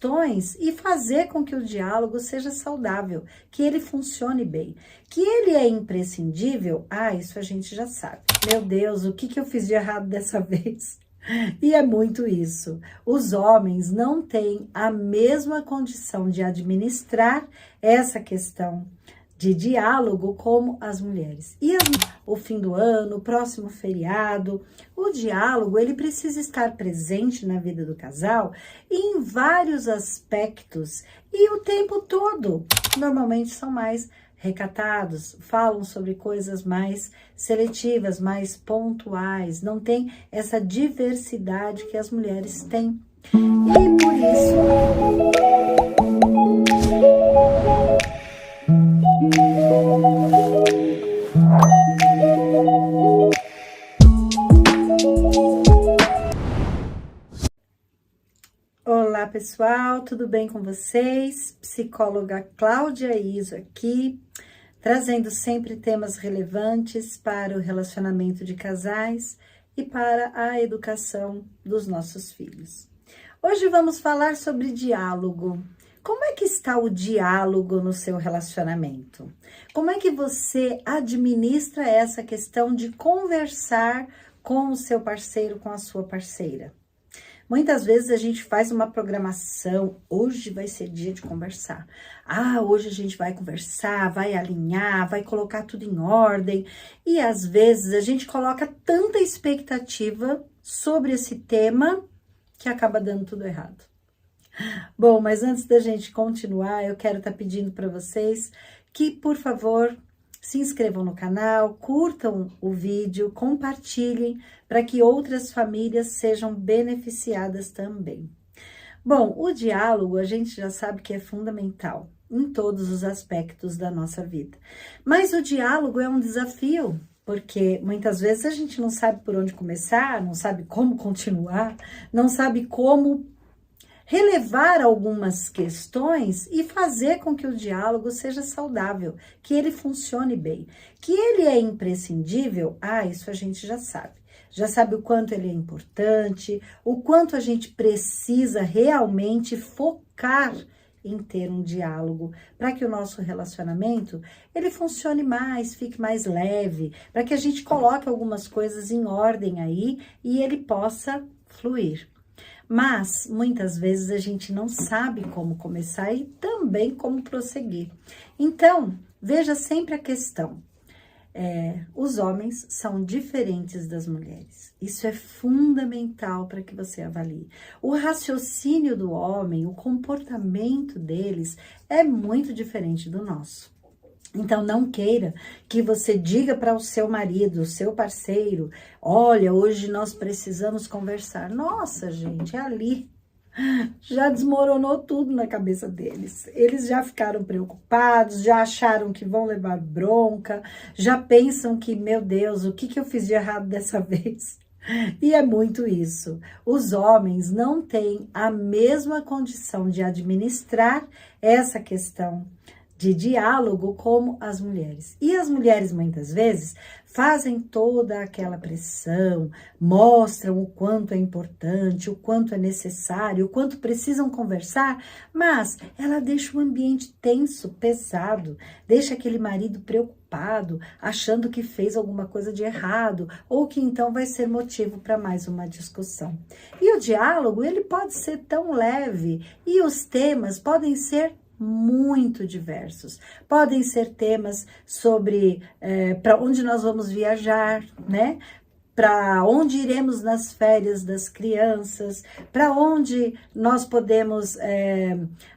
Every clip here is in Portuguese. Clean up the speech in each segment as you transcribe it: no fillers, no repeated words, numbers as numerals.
questões e fazer com que o diálogo seja saudável, que ele funcione bem. Que ele é imprescindível, isso a gente já sabe. Meu Deus, o que eu fiz de errado dessa vez? E é muito isso. Os homens não têm a mesma condição de administrar essa questão de diálogo como as mulheres. E o fim do ano, o próximo feriado, o diálogo, ele precisa estar presente na vida do casal em vários aspectos e o tempo todo. Normalmente são mais recatados, falam sobre coisas mais seletivas, mais pontuais, não tem essa diversidade que as mulheres têm. E por isso... Olá pessoal, tudo bem com vocês? Psicóloga Cláudia Iso aqui, trazendo sempre temas relevantes para o relacionamento de casais e para a educação dos nossos filhos. Hoje vamos falar sobre diálogo. Como é que está o diálogo no seu relacionamento? Como é que você administra essa questão de conversar com o seu parceiro, com a sua parceira? Muitas vezes a gente faz uma programação, hoje vai ser dia de conversar. Hoje a gente vai conversar, vai alinhar, vai colocar tudo em ordem. E às vezes a gente coloca tanta expectativa sobre esse tema que acaba dando tudo errado. Bom, mas antes da gente continuar, eu quero estar pedindo para vocês que, por favor, se inscrevam no canal, curtam o vídeo, compartilhem para que outras famílias sejam beneficiadas também. Bom, o diálogo a gente já sabe que é fundamental em todos os aspectos da nossa vida. Mas o diálogo é um desafio, porque muitas vezes a gente não sabe por onde começar, não sabe como continuar, não sabe como relevar algumas questões e fazer com que o diálogo seja saudável, que ele funcione bem. Que ele é imprescindível, isso a gente já sabe. Já sabe o quanto ele é importante, o quanto a gente precisa realmente focar em ter um diálogo, para que o nosso relacionamento, ele funcione mais, fique mais leve, para que a gente coloque algumas coisas em ordem aí e ele possa fluir. Mas, muitas vezes, a gente não sabe como começar e também como prosseguir. Então, veja sempre a questão. Os homens são diferentes das mulheres. Isso é fundamental para que você avalie. O raciocínio do homem, o comportamento deles é muito diferente do nosso. Então, não queira que você diga para o seu marido, o seu parceiro, olha, hoje nós precisamos conversar. Nossa, gente, ali já desmoronou tudo na cabeça deles. Eles já ficaram preocupados, já acharam que vão levar bronca, já pensam que, meu Deus, o que eu fiz de errado dessa vez? E é muito isso. Os homens não têm a mesma condição de administrar essa questão de diálogo como as mulheres. E as mulheres, muitas vezes, fazem toda aquela pressão, mostram o quanto é importante, o quanto é necessário, o quanto precisam conversar, mas ela deixa o ambiente tenso, pesado, deixa aquele marido preocupado, achando que fez alguma coisa de errado, ou que então vai ser motivo para mais uma discussão. E o diálogo, ele pode ser tão leve, e os temas podem ser muito diversos. Podem ser temas sobre para onde nós vamos viajar, né? Para onde iremos nas férias das crianças, para onde nós podemos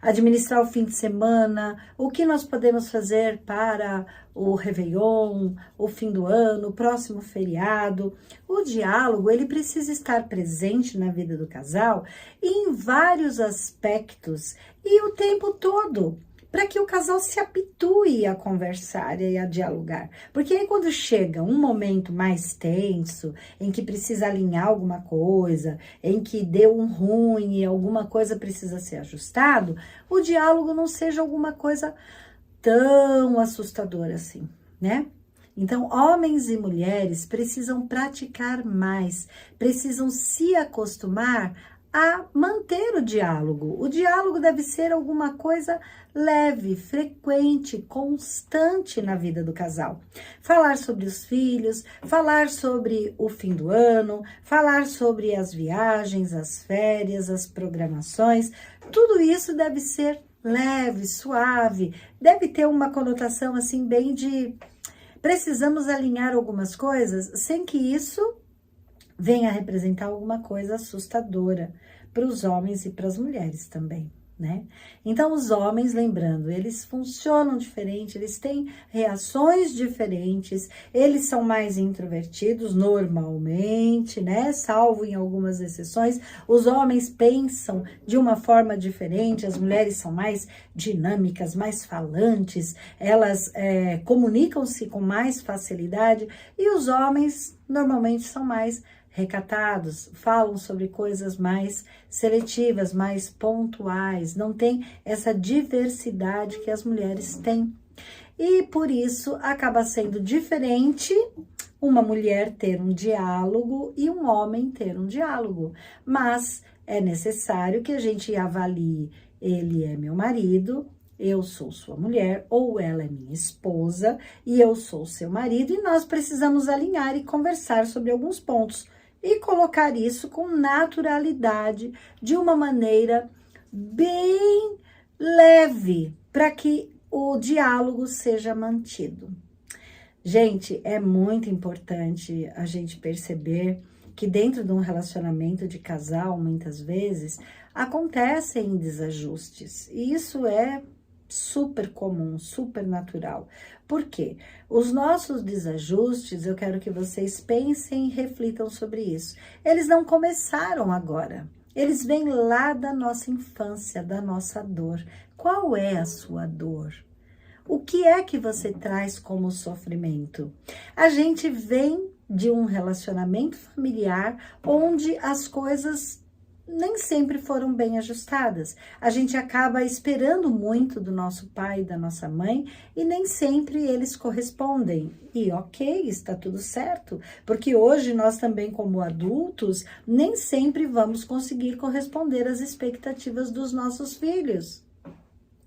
administrar o fim de semana, o que nós podemos fazer para o Réveillon, o fim do ano, o próximo feriado. O diálogo, ele precisa estar presente na vida do casal em vários aspectos e o tempo todo, para que o casal se habitue a conversar e a dialogar. Porque aí quando chega um momento mais tenso, em que precisa alinhar alguma coisa, em que deu um ruim e alguma coisa precisa ser ajustado, o diálogo não seja alguma coisa tão assustadora assim, né? Então, homens e mulheres precisam praticar mais, precisam se acostumar a manter o diálogo. O diálogo deve ser alguma coisa leve, frequente, constante na vida do casal. Falar sobre os filhos, falar sobre o fim do ano, falar sobre as viagens, as férias, as programações, tudo isso deve ser leve, suave, deve ter uma conotação assim bem de precisamos alinhar algumas coisas sem que isso venha representar alguma coisa assustadora para os homens e para as mulheres também, né? Então, os homens, lembrando, eles funcionam diferente, eles têm reações diferentes, eles são mais introvertidos normalmente, né? Salvo em algumas exceções, os homens pensam de uma forma diferente, as mulheres são mais dinâmicas, mais falantes, elas comunicam-se com mais facilidade e os homens normalmente são mais recatados, falam sobre coisas mais seletivas, mais pontuais, não tem essa diversidade que as mulheres têm. E por isso acaba sendo diferente uma mulher ter um diálogo e um homem ter um diálogo. Mas é necessário que a gente avalie, ele é meu marido, eu sou sua mulher, ou ela é minha esposa e eu sou seu marido, e nós precisamos alinhar e conversar sobre alguns pontos e colocar isso com naturalidade, de uma maneira bem leve, para que o diálogo seja mantido. Gente, é muito importante a gente perceber que dentro de um relacionamento de casal, muitas vezes, acontecem desajustes, e isso é super comum, super natural. Por quê? Os nossos desajustes, eu quero que vocês pensem e reflitam sobre isso. Eles não começaram agora. Eles vêm lá da nossa infância, da nossa dor. Qual é a sua dor? O que é que você traz como sofrimento? A gente vem de um relacionamento familiar onde as coisas nem sempre foram bem ajustadas. A gente acaba esperando muito do nosso pai e da nossa mãe e nem sempre eles correspondem. E ok, está tudo certo, porque hoje nós também, como adultos, nem sempre vamos conseguir corresponder às expectativas dos nossos filhos.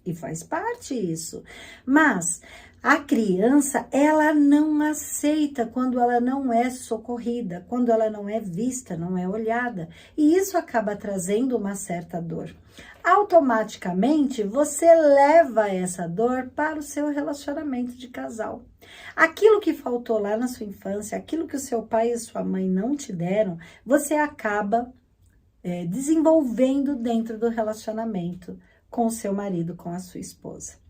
E faz parte isso. Mas a criança, ela não aceita quando ela não é socorrida, quando ela não é vista, não é olhada. E isso acaba trazendo uma certa dor. Automaticamente, você leva essa dor para o seu relacionamento de casal. Aquilo que faltou lá na sua infância, aquilo que o seu pai e sua mãe não te deram, você acaba desenvolvendo dentro do relacionamento com o seu marido, com a sua esposa.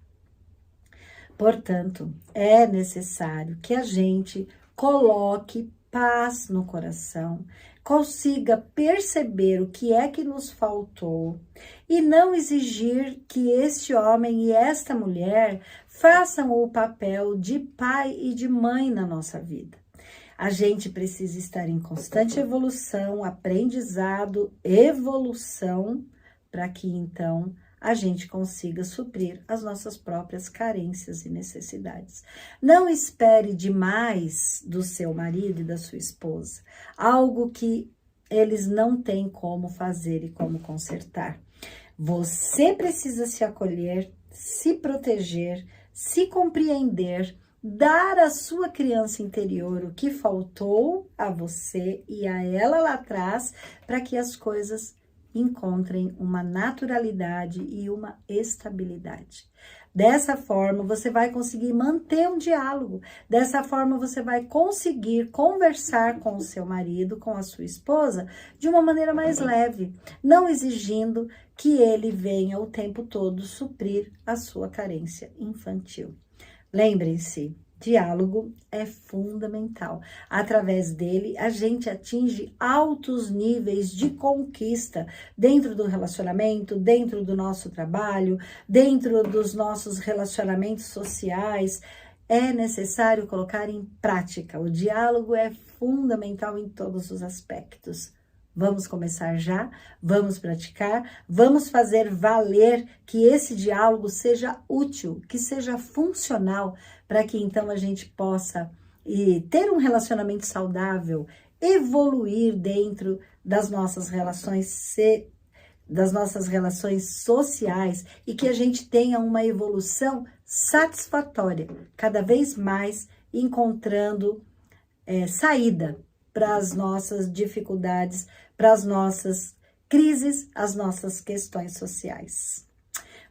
Portanto, é necessário que a gente coloque paz no coração, consiga perceber o que é que nos faltou e não exigir que este homem e esta mulher façam o papel de pai e de mãe na nossa vida. A gente precisa estar em constante evolução, aprendizado, evolução, para que então a gente consiga suprir as nossas próprias carências e necessidades. Não espere demais do seu marido e da sua esposa, algo que eles não têm como fazer e como consertar. Você precisa se acolher, se proteger, se compreender, dar à sua criança interior o que faltou a você e a ela lá atrás, para que as coisas encontrem uma naturalidade e uma estabilidade. Dessa forma, você vai conseguir manter um diálogo. Dessa forma, você vai conseguir conversar com o seu marido, com a sua esposa, de uma maneira mais leve, não exigindo que ele venha o tempo todo suprir a sua carência infantil. Lembrem-se, diálogo é fundamental. Através dele, a gente atinge altos níveis de conquista dentro do relacionamento, dentro do nosso trabalho, dentro dos nossos relacionamentos sociais. É necessário colocar em prática. O diálogo é fundamental em todos os aspectos. Vamos começar já, vamos praticar, vamos fazer valer que esse diálogo seja útil, que seja funcional, para que então a gente possa ter um relacionamento saudável, evoluir dentro das nossas relações sociais e que a gente tenha uma evolução satisfatória, cada vez mais encontrando saída para as nossas dificuldades, para as nossas crises, as nossas questões sociais.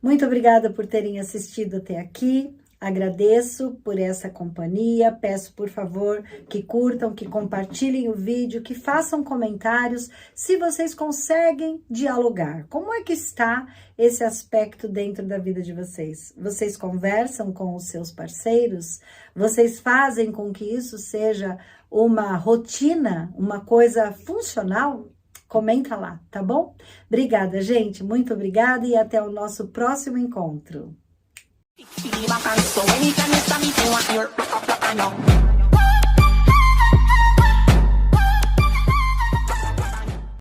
Muito obrigada por terem assistido até aqui. Agradeço por essa companhia, peço por favor que curtam, que compartilhem o vídeo, que façam comentários se vocês conseguem dialogar. Como é que está esse aspecto dentro da vida de vocês? Vocês conversam com os seus parceiros? Vocês fazem com que isso seja uma rotina, uma coisa funcional? Comenta lá, tá bom? Obrigada, gente, muito obrigada e até o nosso próximo encontro.